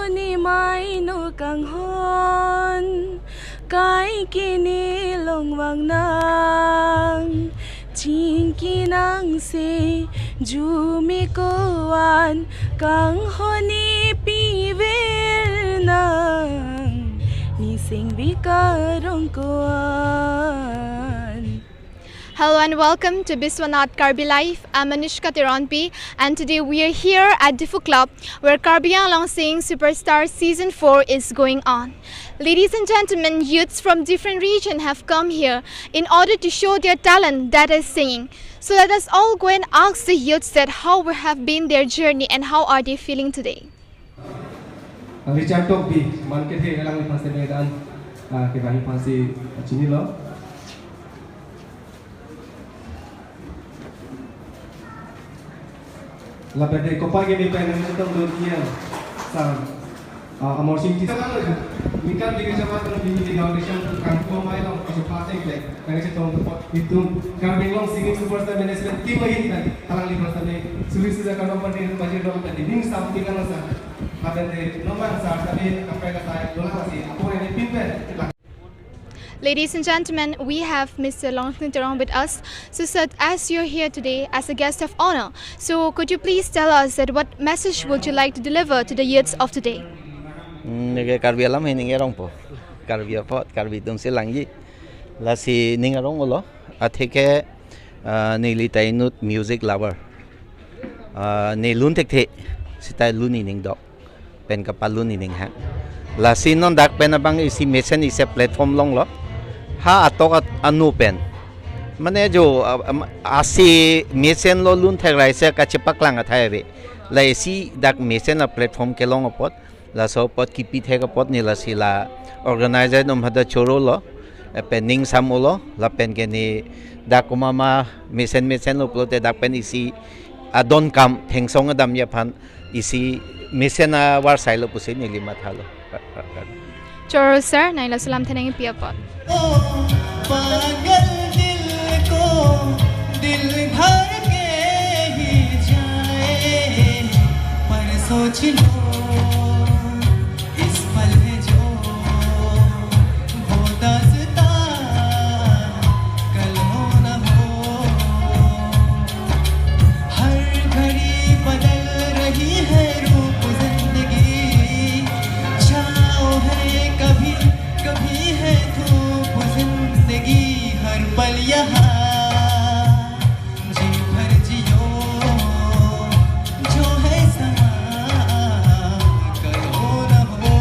ni mai no kang hon kai kini long wang nang ching kinang se jumi ko an kang honi piver nang ni sing bikarong ko an. Hello and welcome to Biswanath Karbi Life. I'm Anushka Tironpi and today we are here at Diphu Club where Karbi Anglong Singing Superstar Season 4 is going on. Ladies and gentlemen, youths from different regions have come here in order to show their talent, that is singing. So let us all go and ask the youths that how have been their journey and how are they feeling today. Richard Talk B, man ke the elang ipang semedan ke bahi pasi chini lo. Lapete kopage ni pen mentom dunia sam amor sing kita mikan di jabat di foundation kampung mai long pasupate ke kang se tong itu Karbi Anglong Singing Superstar Management team lagi tadi talang li persane suri sudah kan kompeten budget dong tadi ning sam tikan sa lapete nomor sa tadi apa kata dola masih apa ini pinpen. Ladies and gentlemen, we have Mr. Longthing with us. So sir, as you're here today as a guest of honor, so could you please tell us that what message would you like to deliver to the youths of today? Nge Karbi alam ini ngerong po, Karbi apa, Karbi tung silangi, lah si ngerong ulo, atheke nilitai nut music lover, nilun tekte, sitai lun ining dok, pen kapal lun ining ha, lah si non dak pen abang isi mesin isi platform long lo. Ha atok anu pen, mana jo asi mesin lo lun thagrai se kacepak lang athai re, la isi dak mesin la platform ke long apot, la so pot kipi thega pot ni la sila organizer nom hada choro lo, pending samulo la pen ke ni dak umama mesin lo plote dak pen isi adon kam thengsong adam ya pan isi mesin war sai lo pusin ni lima thalo. Choro sir, naila salam thaneng pia pot. पागल दिल को दिल भर के ही जाए पर सोच लो इस पल है जो वो दास्तां कल हो न हो हर घड़ी बदल रही है रूप जिंदगी छाँव है कभी कभी है धूप जिंदगी हर पल यहाँ जी भर जियो जो है समा कल हो न हो.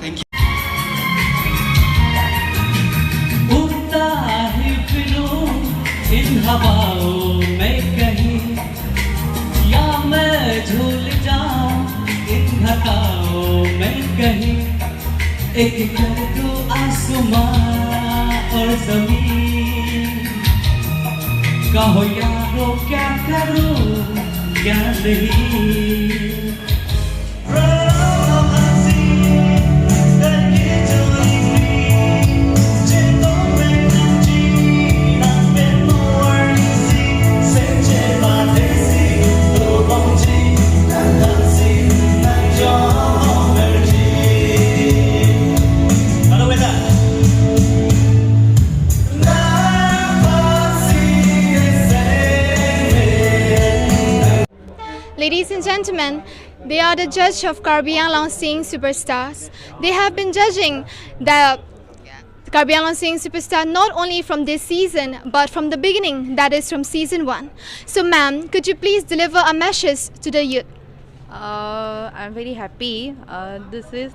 Thank you. उड़ता ही फिरूं इन हवाओं में कहीं या मैं झूल जाऊं इन घटाओं में कहीं एक कर दो आसमां और ज़मीन कहो यारो क्या करूं क्या नहीं Ladies and gentlemen, they are the judge of Karbi Anglong Singing Superstars. They have been judging the Karbi Anglong Singing Superstar not only from this season but from the beginning, that is from season 1. So ma'am, could you please deliver a message to the youth? I'm very happy. This is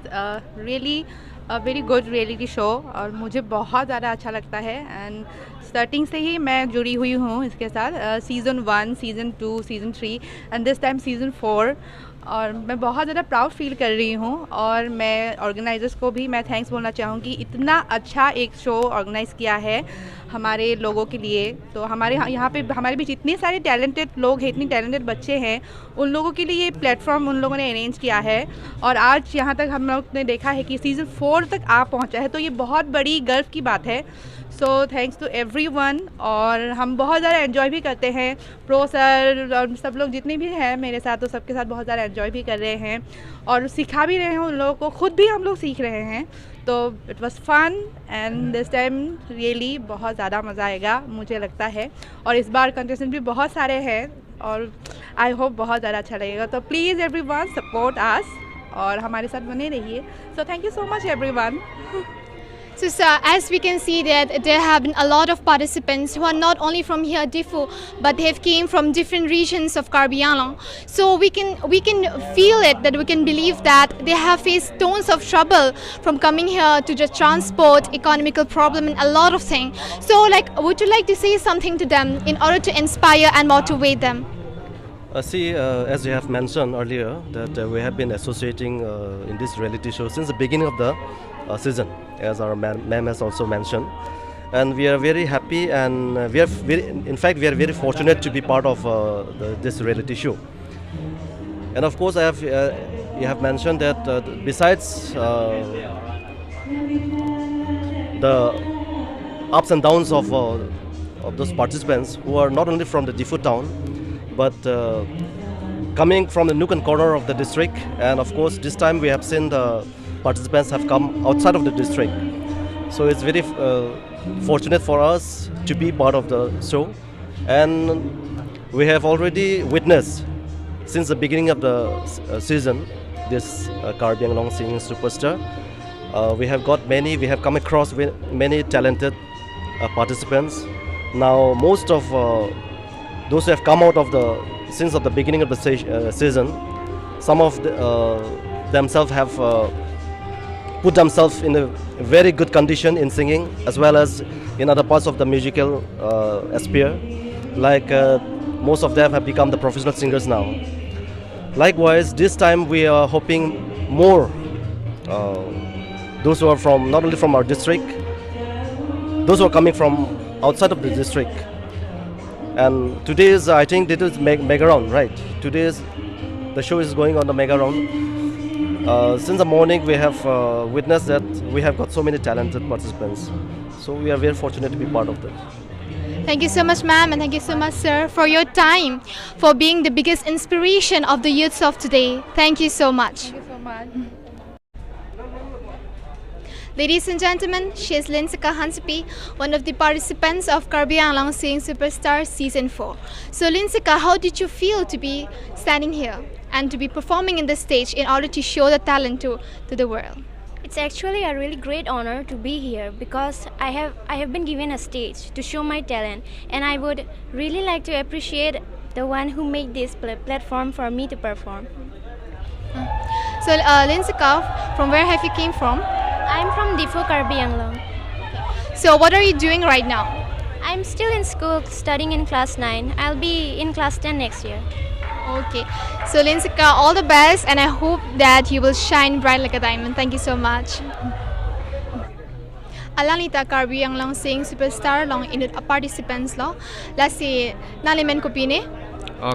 really a very good reality show और मुझे बहुत ज़्यादा अच्छा लगता है and starting से ही मैं जुड़ी हुई हूँ इसके साथ season 1, season 2, season 3 and this time season 4 और मैं बहुत ज़्यादा प्राउड फील कर रही हूँ और मैं ऑर्गेनाइजर्स को भी मैं थैंक्स बोलना चाहूँगी इतना अच्छा एक शो ऑर्गेनाइज़ किया है हमारे लोगों के लिए। तो हमारे यहाँ पे हमारे बीच इतने सारे टैलेंटेड लोग हैं, इतने टैलेंटेड बच्चे हैं, उन लोगों के लिए ये प्लेटफॉर्म उन लोगों ने अरेंज किया है और आज यहाँ तक हम लोग ने देखा है कि सीज़न 4 तक आ पहुँचा है, तो ये बहुत बड़ी गर्व की बात है। So thanks to every everyone और हम बहुत ज़्यादा एंजॉय भी करते हैं। प्रो सर और सब लोग जितने भी हैं मेरे साथ तो सबके साथ बहुत ज़्यादा एंजॉय भी कर रहे हैं और सिखा भी रहे हैं उन लोगों को, खुद भी हम लोग सीख रहे हैं। तो it was fun and this time really बहुत ज़्यादा मज़ा आएगा मुझे लगता है। और इस बार कंटेस्टेंट भी बहुत सारे हैं और आई होप बहुत ज़्यादा अच्छा लगेगा। तो प्लीज़ एवरीवन सपोर्ट अस और हमारे साथ बने रहिए। So thank you so much everyone. So, sir, as we can see that there have been a lot of participants who are not only from here, Diphu, but they have came from different regions of Karbi Anglong. So we can feel it, that we can believe that they have faced tons of trouble from coming here to just transport, economical problem, and a lot of things. So, like, would you like to say something to them in order to inspire and motivate them? As you have mentioned earlier, that we have been associating in this reality show since the beginning of the season, as our ma'am has also mentioned, and we are very happy, and we are very fortunate to be part of this reality show. And of course, you have mentioned that besides the ups and downs of those participants who are not only from the Diphu town, but coming from the nook and corner of the district, and of course this time we have seen the participants have come outside of the district. So it's very fortunate for us to be part of the show, and we have already witnessed since the beginning of the season this Karbi Anglong singing superstar. We have come across many talented participants. Now most of those who have come out of since the beginning of the season, some of themselves have put themselves in a very good condition in singing as well as in other parts of the musical sphere. Like most of them have become the professional singers now. Likewise, this time we are hoping more those who are from not only from our district, those who are coming from outside of the district. And today is, I think, this is mega round, right? The show is going on the mega round. Since the morning, we have witnessed that we have got so many talented participants. So we are very fortunate to be part of that. Thank you so much, ma'am, and thank you so much, sir, for your time, for being the biggest inspiration of the youths of today. Thank you so much. Thank you so much. Ladies and gentlemen, she is Linsika Hansipi, one of the participants of Karbi Anglong Singing Superstar Season 4. So Linsika, how did you feel to be standing here and to be performing in the stage in order to show the talent to the world? It's actually a really great honor to be here because I have been given a stage to show my talent, and I would really like to appreciate the one who made this platform for me to perform. So Linsika, from where have you came from? I'm from Diphu, Karbi Anglong. So what are you doing right now? I'm still in school studying in class 9. I'll be in class 10 next year. Okay. So Linsika, all the best, and I hope that you will shine bright like a diamond. Thank you so much. Alanita Karbi Anglong Singing Superstar long in the participants lo. Lasi nalimen kopine.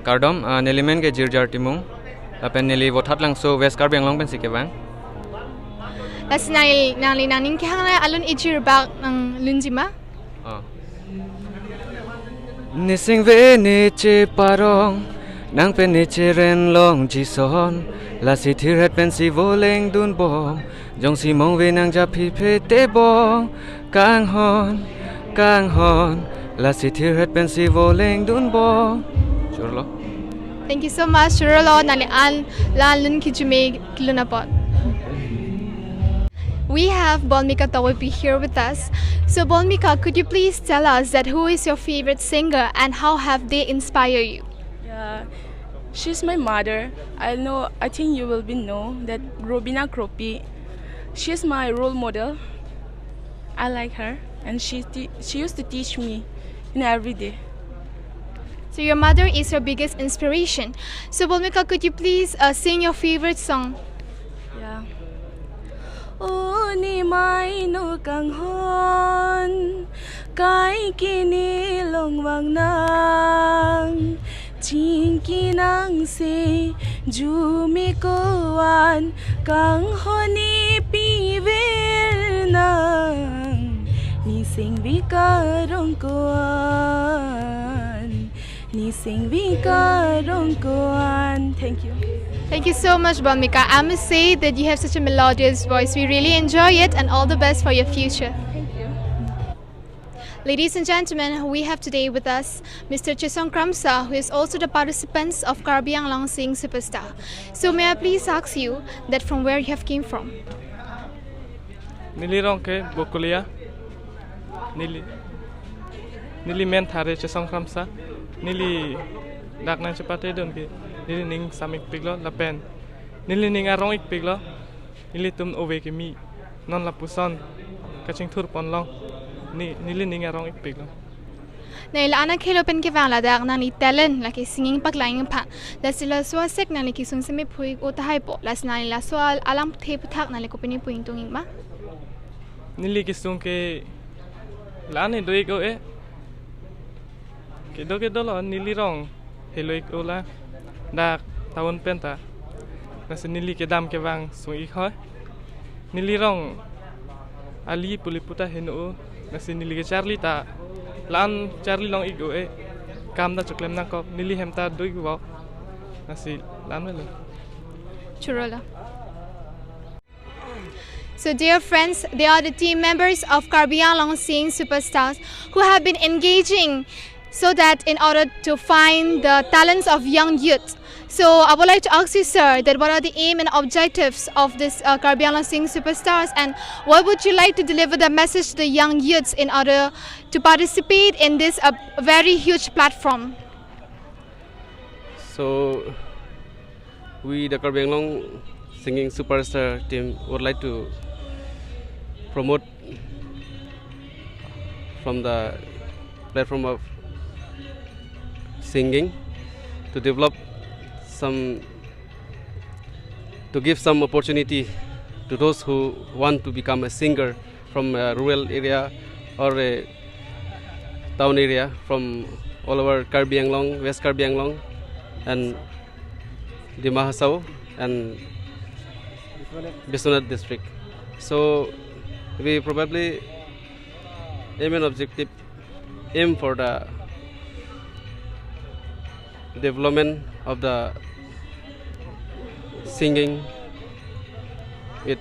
Kardom nelimen ke jirjar timung. Lapen neli votat lang so West Karbi Anglong pen sikebang. Lasi nali naning kehang alun ijir bag ng lunjima. Nising ve neche parong nang pen neche ren long jison. Lasi thiret pen si voleng dun bom. Jong si mong ve nang ja pi pe te bom. Kang hon. Lasi thiret pen si voleng dun bom. Churlo. Thank you so much, Churlo. Nali an lun kijume kilunapot. We have Bolmika Tawapi here with us. So Bolmika, could you please tell us that who is your favorite singer and how have they inspired you? Yeah, she's my mother. I think you will know that Robina Kropi. She's my role model. I like her, and she used to teach me every day. So your mother is your biggest inspiration. So Bolmika, could you please sing your favorite song? Yeah. Ni mai no kang hon kai kini long wang nang ching kinang se jumi koan kang honi pi ver nang Ni sing vi karongkuan, ni sing vi karongkuan. Thank you. Thank you so much, Bhumika. I must say that you have such a melodious voice. We really enjoy it, and all the best for your future. Thank you. Ladies and gentlemen, we have today with us Mr. Chisong Kramsa, who is also the participants of Karbi Anglong Sing Superstar. So may I please ask you that from where you have came from? Nili rongke bokulia. Nili men thare Chisong Kramsa. Nili dak nang cepate don ke. Nili ning samik piglo lapen. Nili ning arong ik piglo. Nili tum ove ke mi non la puson kaching thur pon long. Nili ning arong ik piglo. Naila anak khelo pen ke wala dak nang ni talent la ke singing pak laing pha. La sila swa sek nang ni ki sung seme phui o ta hai po. La snai la swa alam the puthak nang le ko peni puing tunging ma. Nili ki sung ke la ni doi ko e. Ke do lo nili rong heloik ola. Dak tahun penta. Nasi nili ke dam ke wang sung ik hoy. Nili rong ali puliputa henu. Nasi nili ke Charlie ta lan Charlie long ik e kam da choklem na ko nili hemta doi go nasi lan melo Churola. So dear friends, they are the team members of Karbi Anglong Sing Superstars who have been engaging so that in order to find the talents of young youth. So I would like to ask you, sir, that what are the aim and objectives of this Karbi Anglong Sing Superstars, and what would you like to deliver the message to the young youths in order to participate in this very huge platform? So we, the Karbi Anglong Singing Superstar team, would like to promote from the platform of singing to develop to give some opportunity to those who want to become a singer from a rural area or a town area from all over Karbi Anglong, West Karbi Anglong, and the Mahasau and Biswanath district. So we probably aim for the development of the singing, it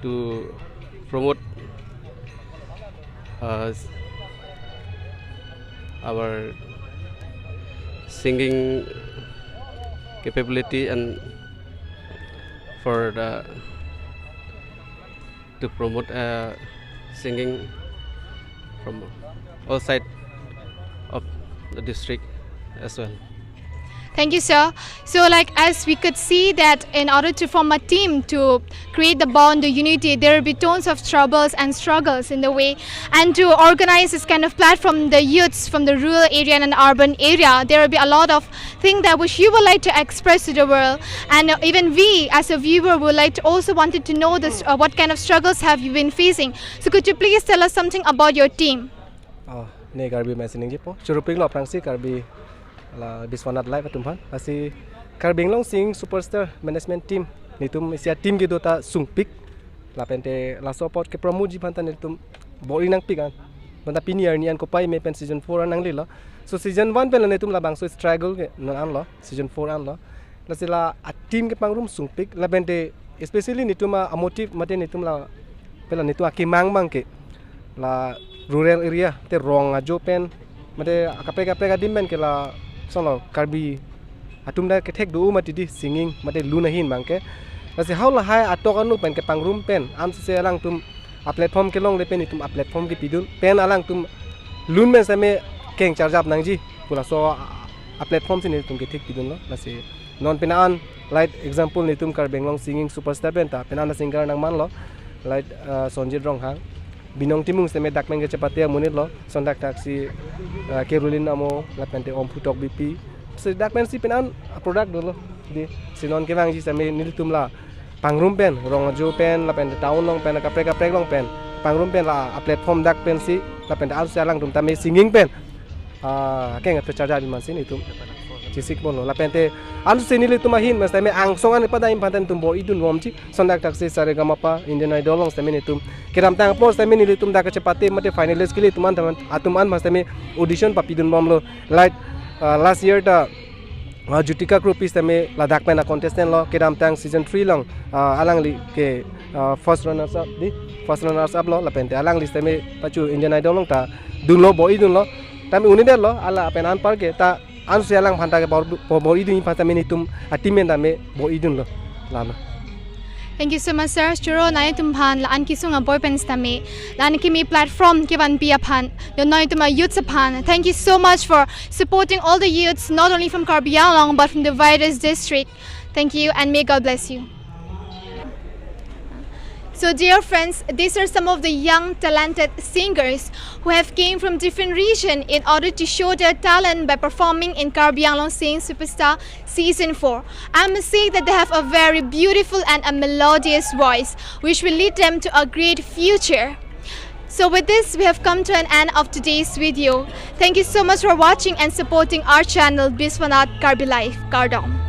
to promote our singing capability and for the to promote singing from all sides of the district as well. Thank you, sir. So like as we could see that in order to form a team to create the bond, the unity, there will be tons of troubles and struggles in the way, and to organize this kind of platform, the youths from the rural area and urban area, there will be a lot of things that which you would like to express to the world, and even we as a viewer would like to also wanted to know this, what kind of struggles have you been facing. So could you please tell us something about your team? Ne Karbi mentioning po. Churuping lo prangsi Karbi la Biswanath live atumhan. Asi Karbi Anglong Sing Superstar management team. Nitum isia team gitu ta sungpik. La pente la support ke promoji banta nitum boring nang pikan. Banta pinier nian ko pai me pen season 4 nang lilo. So season 1 pen la nitum la bang so struggle ke nan an lo. Season 4 an lo. La sila a team ke pangrum sungpik la pente especially nitum a motive mate nitum la pela nitum a kimang mang ke la rural area te rong ajo pen mate kapre dimen ke la solo Karbi atum da ke thek du mati di singing mate lunahin mangke lase haula hai atok anu pen ke pangrum pen am se alang tum a platform ke long le pen itum a platform ke pidun pen alang tum lun men same keng charjap nangji pula so a platform sin tum ke thek pidun lo lase non penan like example ni tum Karbi Anglong Singing Superstar pen ta penan singer nang man lo like Sonjit Rong hang binong timung seme dak mengge cepatia munit lo sondak taksi kerulin amo lapente om putok bp se dak men si penan product dolo di sinon ke wang si seme nil tumla pangrum pen rong jo pen lapente town long pen kapre long pen pangrum pen la a platform dak pen si lapente al salang tum tame singing pen ke ngat charja di man sin itu Chisik bolo la pente an senili tumahin mas tame ang songan pada impatan tumbo idun womchi sondak taksi sare gamapa Indian Idol long tame nitum kiram tang pos tame nilitum da kecepate mate finalist kili tuman atuman mas tame audition papidun bomlo like last year da Jutika group is tame Ladakh pena contestant lo kiram tang season 3 long alang li ke first runners up lo la pente alang list tame pachu Indian Idol long ta dun lo boy dun lo tame unidel lo ala penan par ke ta an sialang phanta ke bo idun phanta menitum atimen dame bo idun lo lama. Thank you so much, sir. Churo na itum pan laan kisunga boypens tami laan kimi platform kivan pia pan yon na itum youths pan. Thank you so much for supporting all the youths, not only from Karbi Anglong but from the virus district. Thank you and may God bless you. So dear friends, these are some of the young talented singers who have came from different region in order to show their talent by performing in Karbi Anglong Sing Superstar Season 4. I must say that they have a very beautiful and a melodious voice which will lead them to a great future. So with this, we have come to an end of today's video. Thank you so much for watching and supporting our channel Biswanath Karbi Life, Kardong.